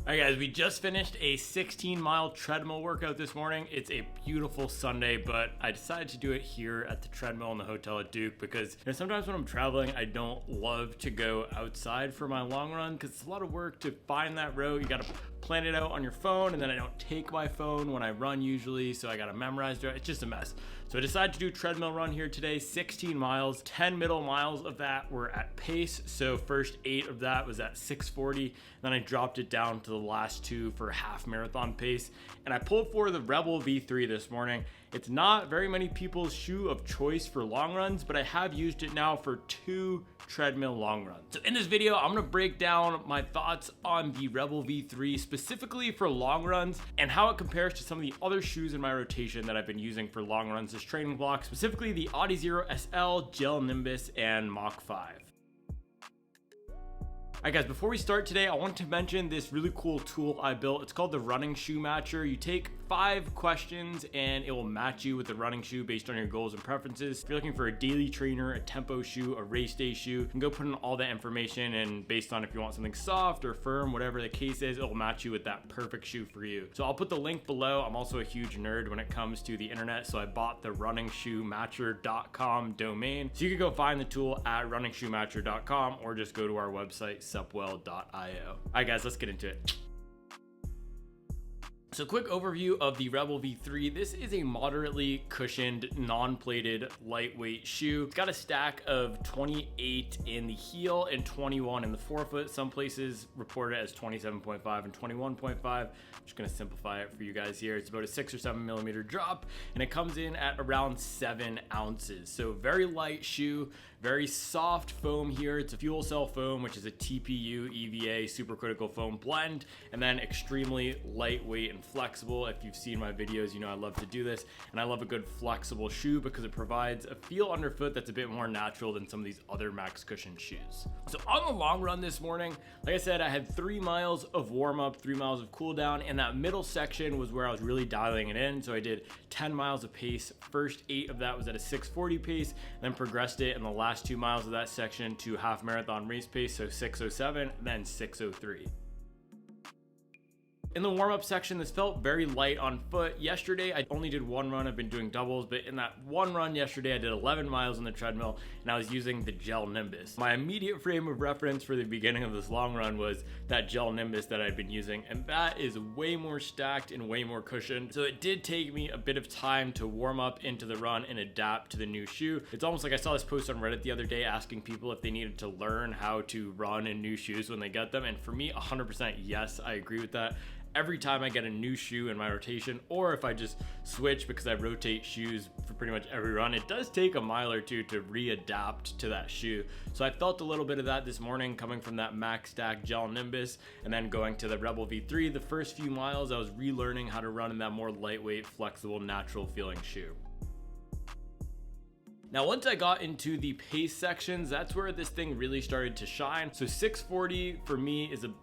All right, guys, we just finished a 16-mile treadmill workout this morning. It's a beautiful Sunday, but I decided to do it here at the treadmill in the hotel at Duke because sometimes when I'm traveling, I don't love to go outside for my long run because it's a lot of work to find that route. You got to plan it out on your phone, and then I don't take my phone when I run usually, so I got to memorize it. It's just a mess. So I decided to do treadmill run here today, 16 miles, 10 middle miles of that were at pace. So first 8 of that was at 6:40. Then I dropped it down to the last 2 for half marathon pace. And I pulled for the Rebel V3 this morning. It's not very many people's shoe of choice for long runs, but I have used it now for 2 treadmill long runs. So in this video, I'm gonna break down my thoughts on the Rebel V3 specifically for long runs and how it compares to some of the other shoes in my rotation that I've been using for long runs as training blocks, specifically the Adizero SL, Gel-Nimbus, and Mach 5. All right, guys, before we start today, I want to mention this really cool tool I built. It's called the Running Shoe Matcher. You take 5 questions and it will match you with the running shoe based on your goals and preferences. If you're looking for a daily trainer, a tempo shoe, a race day shoe, you can go put in all that information, and based on if you want something soft or firm, whatever the case is, it'll match you with that perfect shoe for you. So I'll put the link below. I'm also a huge nerd when it comes to the internet, so I bought the runningshoematcher.com domain. So you can go find the tool at runningshoematcher.com or just go to our website, supwell.io. All right, guys, let's get into it. So quick overview of the Rebel V3. This is a moderately cushioned, non-plated, lightweight shoe. It's got a stack of 28 in the heel and 21 in the forefoot. Some places report it as 27.5 and 21.5. I'm just gonna simplify it for you guys here. It's about a 6 or 7 millimeter drop, and it comes in at around 7 ounces. So very light shoe, very soft foam here. It's a fuel cell foam, which is a TPU EVA supercritical foam blend, and then extremely lightweight and flexible. If you've seen my videos, you know I love to do this, and I love a good flexible shoe because it provides a feel underfoot that's a bit more natural than some of these other max cushion shoes. So on the long run this morning, like I said, I had 3 miles of warm up, 3 miles of cool down, and that middle section was where I was really dialing it in. So I did 10 miles of pace. First 8 of that was at a 6:40 pace, then progressed it in the last 2 miles of that section to half marathon race pace, so 6:07, then 6:03. In the warm-up section, this felt very light on foot. Yesterday, I only did 1 run. I've been doing doubles, but in that 1 run yesterday, I did 11 miles on the treadmill, and I was using the Gel-Nimbus. My immediate frame of reference for the beginning of this long run was that Gel-Nimbus that I'd been using, and that is way more stacked and way more cushioned. So it did take me a bit of time to warm up into the run and adapt to the new shoe. It's almost like I saw this post on Reddit the other day asking people if they needed to learn how to run in new shoes when they get them, and for me, 100% yes, I agree with that. Every time I get a new shoe in my rotation, or if I just switch because I rotate shoes for pretty much every run, it does take a mile or 2 to readapt to that shoe. So I felt a little bit of that this morning coming from that Max Stack Gel-Nimbus and then going to the Rebel V3. The first few miles, I was relearning how to run in that more lightweight, flexible, natural feeling shoe. Now, once I got into the pace sections, that's where this thing really started to shine. So 6:40 for me is about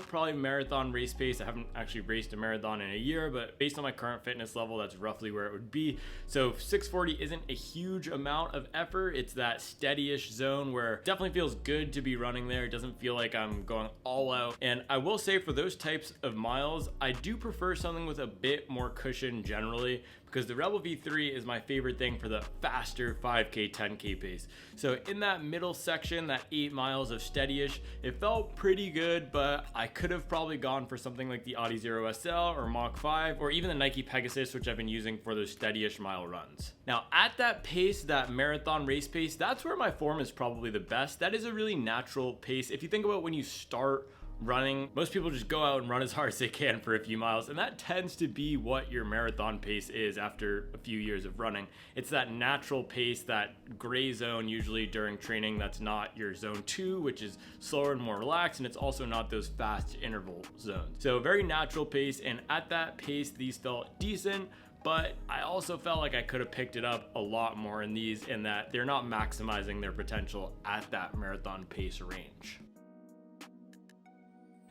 probably marathon race pace. I haven't actually raced a marathon in a year, but based on my current fitness level, that's roughly where it would be. So 6:40 isn't a huge amount of effort. It's that steady-ish zone where it definitely feels good to be running there. It doesn't feel like I'm going all out. And I will say for those types of miles, I do prefer something with a bit more cushion generally, because the Rebel V3 is my favorite thing for the faster 5K, 10K pace. So in that middle section, that 8 miles of steady-ish, it felt pretty good, but I could have probably gone for something like the Adizero SL or Mach 5, or even the Nike Pegasus, which I've been using for those steady-ish mile runs. Now at that pace, that marathon race pace, that's where my form is probably the best. That is a really natural pace. If you think about when you start running, most people just go out and run as hard as they can for a few miles, and that tends to be what your marathon pace is after a few years of running. It's that natural pace, that gray zone usually during training. That's not your zone 2, which is slower and more relaxed, and it's also not those fast interval zones. So very natural pace, and at that pace these felt decent, but I also felt like I could have picked it up a lot more in these, in that they're not maximizing their potential at that marathon pace range.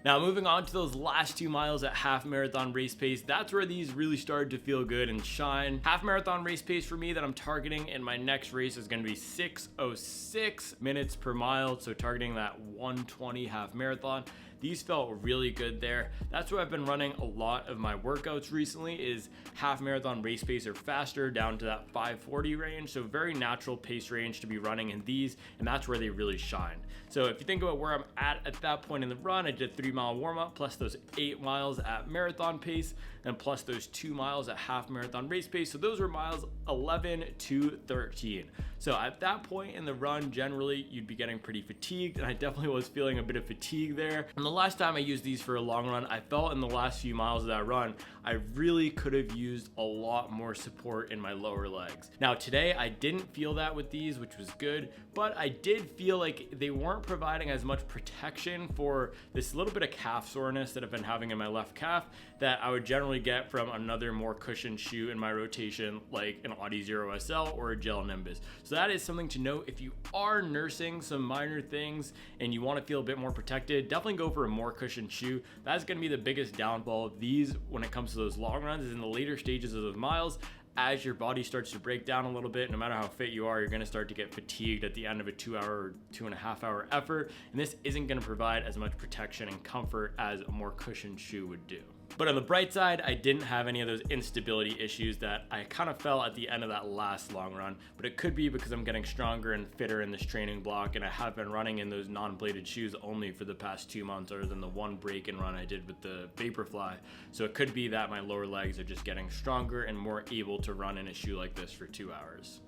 Now moving on to those last 2 miles at half marathon race pace, that's where these really started to feel good and shine. Half marathon race pace for me that I'm targeting in my next race is gonna be 6:06 minutes per mile, so targeting that 1:20 half marathon. these felt really good there. That's where I've been running a lot of my workouts recently, is half marathon race pace or faster down to that 540 range. So very natural pace range to be running in these, and that's where they really shine. So if you think about where I'm at that point in the run, I did a 3 mile warm up plus those 8 miles at marathon pace, and plus those 2 miles at half marathon race pace. So those were miles 11 to 13. So at that point in the run, generally you'd be getting pretty fatigued, and I definitely was feeling a bit of fatigue there. And the last time I used these for a long run, I felt in the last few miles of that run, I really could have used a lot more support in my lower legs. Now today, I didn't feel that with these, which was good, but I did feel like they weren't providing as much protection for this little bit of calf soreness that I've been having in my left calf that I would generally get from another more cushioned shoe in my rotation, like an Adizero SL or a Gel-Nimbus. So that is something to note. If you are nursing some minor things and you want to feel a bit more protected, definitely go for a more cushioned shoe. That's going to be the biggest downfall of these when it comes to those long runs, is in the later stages of those miles. As your body starts to break down a little bit, no matter how fit you are, you're going to start to get fatigued at the end of a 2 hour or 2.5 hour effort. And this isn't going to provide as much protection and comfort as a more cushioned shoe would do. But on the bright side, I didn't have any of those instability issues that I kind of felt at the end of that last long run. But it could be because I'm getting stronger and fitter in this training block, and I have been running in those non-bladed shoes only for the past 2 months, other than the one break and run I did with the Vaporfly. So it could be that my lower legs are just getting stronger and more able to run in a shoe like this for 2 hours.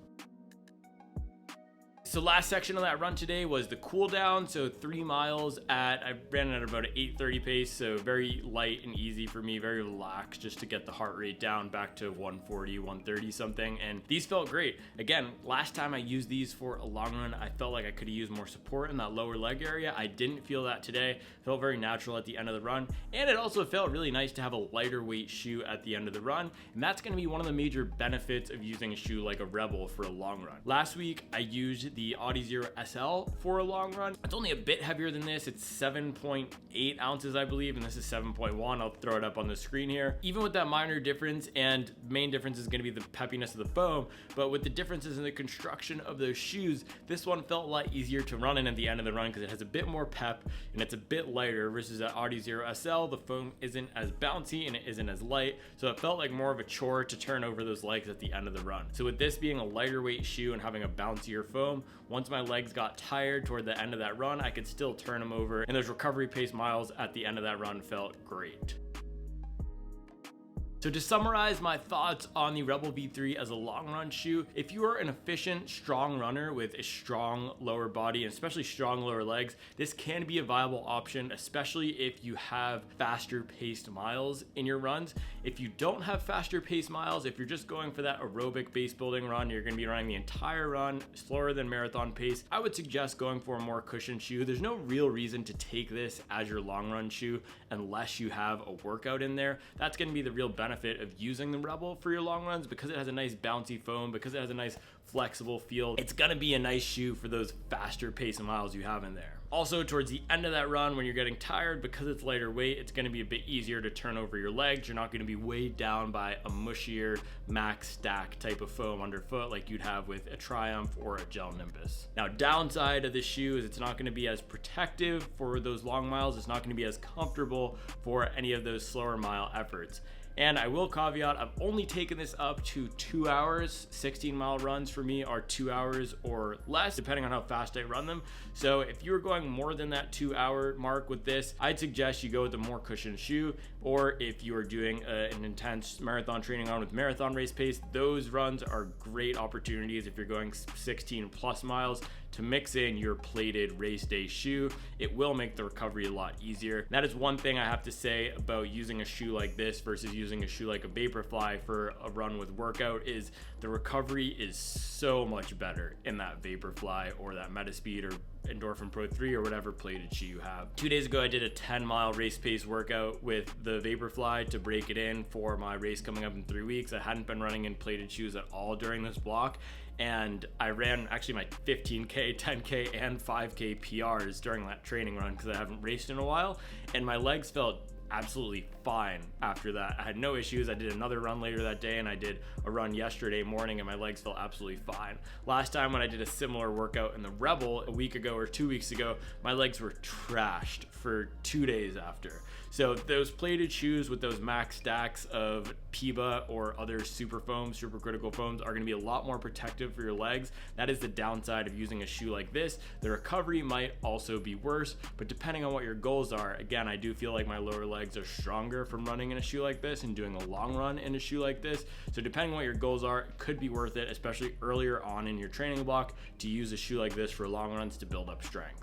So last section of that run today was the cool down. So 3 miles I ran at about an 8:30 pace. So very light and easy for me, very relaxed, just to get the heart rate down back to 140, 130 something. And these felt great. Again, last time I used these for a long run, I felt like I could use more support in that lower leg area. I didn't feel that today. Felt very natural at the end of the run. And it also felt really nice to have a lighter weight shoe at the end of the run. And that's going to be one of the major benefits of using a shoe like a Rebel for a long run. Last week, I used the Adizero SL for a long run. It's only a bit heavier than this. It's 7.8 ounces, I believe, and this is 7.1. I'll throw it up on the screen here. Even with that minor difference, and main difference is going to be the peppiness of the foam, but with the differences in the construction of those shoes, this one felt a lot easier to run in at the end of the run because it has a bit more pep and it's a bit lighter, versus that Adizero SL, the foam isn't as bouncy and it isn't as light, so it felt like more of a chore to turn over those legs at the end of the run. So with this being a lighter weight shoe and having a bouncier foam, once my legs got tired toward the end of that run, I could still turn them over, and those recovery pace miles at the end of that run felt great. So to summarize my thoughts on the Rebel V3 as a long run shoe, if you are an efficient, strong runner with a strong lower body and especially strong lower legs, this can be a viable option, especially if you have faster paced miles in your runs. If you don't have faster paced miles, if you're just going for that aerobic base building run, you're going to be running the entire run slower than marathon pace, I would suggest going for a more cushioned shoe. There's no real reason to take this as your long run shoe unless you have a workout in there. That's going to be the real benefit of using the Rebel for your long runs, because it has a nice bouncy foam, because it has a nice flexible feel. It's going to be a nice shoe for those faster pace miles you have in there. Also, towards the end of that run, when you're getting tired, because it's lighter weight, it's going to be a bit easier to turn over your legs. You're not going to be weighed down by a mushier max stack type of foam underfoot like you'd have with a Triumph or a Gel-Nimbus. Now, downside of this shoe is it's not going to be as protective for those long miles. It's not going to be as comfortable for any of those slower mile efforts. And I will caveat, I've only taken this up to 2 hours. 16-mile runs for me are 2 hours or less, depending on how fast I run them. So if you're going more than that 2-hour mark with this, I'd suggest you go with a more cushioned shoe. Or if you are doing an intense marathon training on with marathon race pace, those runs are great opportunities if you're going 16 plus miles to mix in your plated race day shoe. It will make the recovery a lot easier. That is one thing I have to say about using a shoe like this versus using a shoe like a Vaporfly for a run with workout, is the recovery is so much better in that Vaporfly or that Metaspeed or Endorphin Pro 3 or whatever plated shoe you have. 2 days ago, I did a 10-mile race pace workout with the Vaporfly to break it in for my race coming up in 3 weeks. I hadn't been running in plated shoes at all during this block, and I ran actually my 15K, 10K, and 5K PRs during that training run because I haven't raced in a while, and my legs felt absolutely fine after that. I had no issues. I did another run later that day, and I did a run yesterday morning, and my legs felt absolutely fine. Last time when I did a similar workout in the Rebel a week ago or 2 weeks ago, my legs were trashed for 2 days after. So those plated shoes with those max stacks of PIBA or other super foams, supercritical foams, are going to be a lot more protective for your legs. That is the downside of using a shoe like this. The recovery might also be worse, but depending on what your goals are, again, I do feel like my lower legs are stronger from running in a shoe like this and doing a long run in a shoe like this. So depending on what your goals are, it could be worth it, especially earlier on in your training block, to use a shoe like this for long runs to build up strength.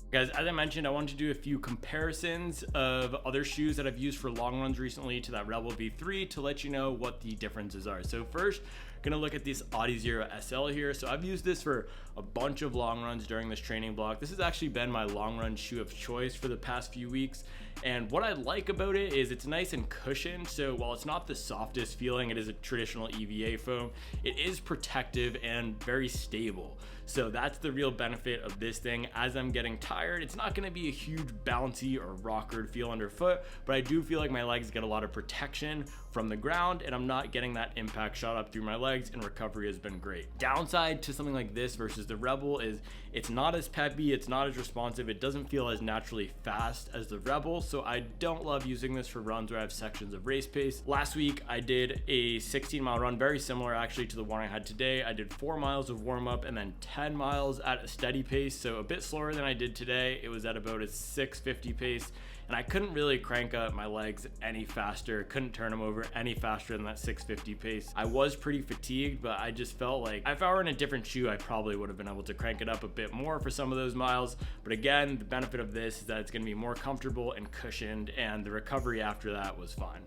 Guys, as I mentioned, I wanted to do a few comparisons of other shoes that I've used for long runs recently to that Rebel V3 to let you know what the differences are. So first, gonna look at this Adizero SL here. So I've used this for a bunch of long runs during this training block. This has actually been my long run shoe of choice for the past few weeks. And what I like about it is it's nice and cushioned. So while it's not the softest feeling, it is a traditional EVA foam, it is protective and very stable. So that's the real benefit of this thing. As I'm getting tired, it's not gonna be a huge bouncy or rockered feel underfoot, but I do feel like my legs get a lot of protection from the ground, and I'm not getting that impact shot up through my legs, and recovery has been great. Downside to something like this versus the Rebel is it's not as peppy, it's not as responsive, it doesn't feel as naturally fast as the Rebel, so I don't love using this for runs where I have sections of race pace. Last week, I did a 16-mile run, very similar actually to the one I had today. I did 4 miles of warm-up and then 10 miles at a steady pace, so a bit slower than I did today. It was at about a 6:50 pace, and I couldn't really crank up my legs any faster, couldn't turn them over any faster than that 6:50 pace. I was pretty fatigued, but I just felt like if I were in a different shoe, I probably would have been able to crank it up a bit more for some of those miles. But again, the benefit of this is that it's gonna be more comfortable and cushioned, and the recovery after that was fine.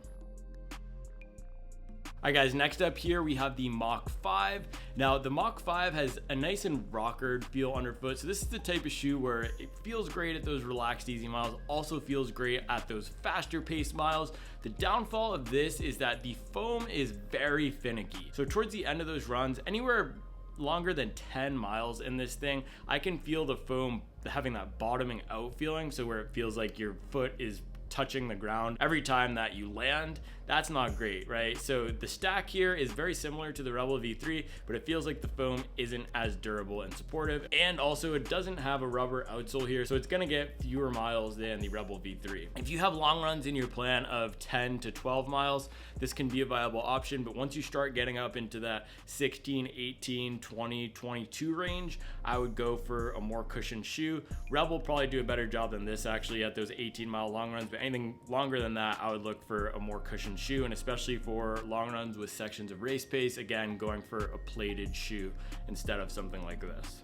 Alright guys, next up here we have the Mach 5. Now the Mach 5 has a nice and rockered feel underfoot. So this is the type of shoe where it feels great at those relaxed easy miles, also feels great at those faster paced miles. The downfall of this is that the foam is very finicky. So towards the end of those runs, anywhere longer than 10 miles in this thing, I can feel the foam having that bottoming out feeling. So where it feels like your foot is touching the ground every time that you land. That's not great, right? So the stack here is very similar to the Rebel V3, but it feels like the foam isn't as durable and supportive. And also it doesn't have a rubber outsole here, so it's gonna get fewer miles than the Rebel V3. If you have long runs in your plan of 10 to 12 miles, this can be a viable option, but once you start getting up into that 16, 18, 20, 22 range, I would go for a more cushioned shoe. Rebel will probably do a better job than this actually at those 18-mile long runs, but anything longer than that, I would look for a more cushioned shoe, and especially for long runs with sections of race pace, again, going for a plated shoe instead of something like this.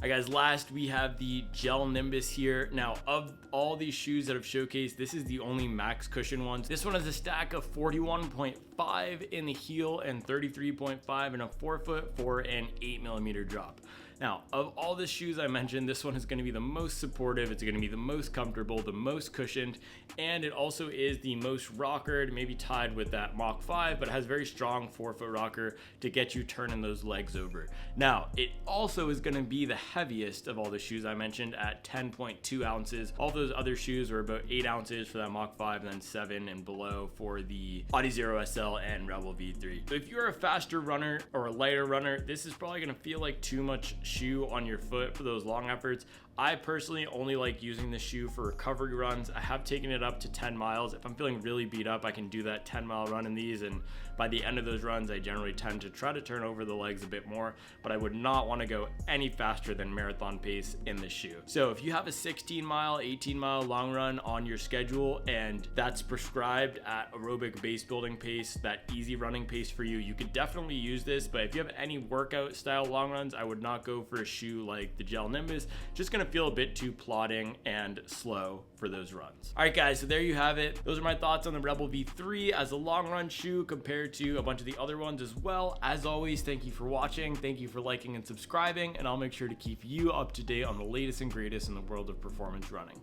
Alright guys, last we have the Gel-Nimbus here. Now of all these shoes that I've showcased, this is the only max cushion ones. This one has a stack of 41.5 in the heel and 33.5 in a forefoot for an 8mm drop. Now, of all the shoes I mentioned, this one is going to be the most supportive, it's going to be the most comfortable, the most cushioned, and it also is the most rockered, maybe tied with that Mach 5, but it has very strong forefoot rocker to get you turning those legs over. Now, it also is going to be the heaviest of all the shoes I mentioned at 10.2 ounces. All those other shoes were about 8 ounces for that Mach 5 and then 7 and below for the Adizero SL and Rebel V3. So if you're a faster runner or a lighter runner, this is probably going to feel like too much shoe on your foot for those long efforts. I personally only like using this shoe for recovery runs. I have taken it up to 10 miles. If I'm feeling really beat up, I can do that 10-mile run in these, and by the end of those runs, I generally tend to try to turn over the legs a bit more, but I would not want to go any faster than marathon pace in this shoe. So if you have a 16-mile, 18-mile long run on your schedule and that's prescribed at aerobic base building pace, that easy running pace for you, you could definitely use this. But if you have any workout style long runs, I would not go for a shoe like the Gel-Nimbus. Just gonna feel a bit too plodding and slow for those runs. All right guys, so there you have it. Those are my thoughts on the Rebel V3 as a long run shoe compared to a bunch of the other ones as well. As always, thank you for watching, thank you for liking and subscribing, and I'll make sure to keep you up to date on the latest and greatest in the world of performance running.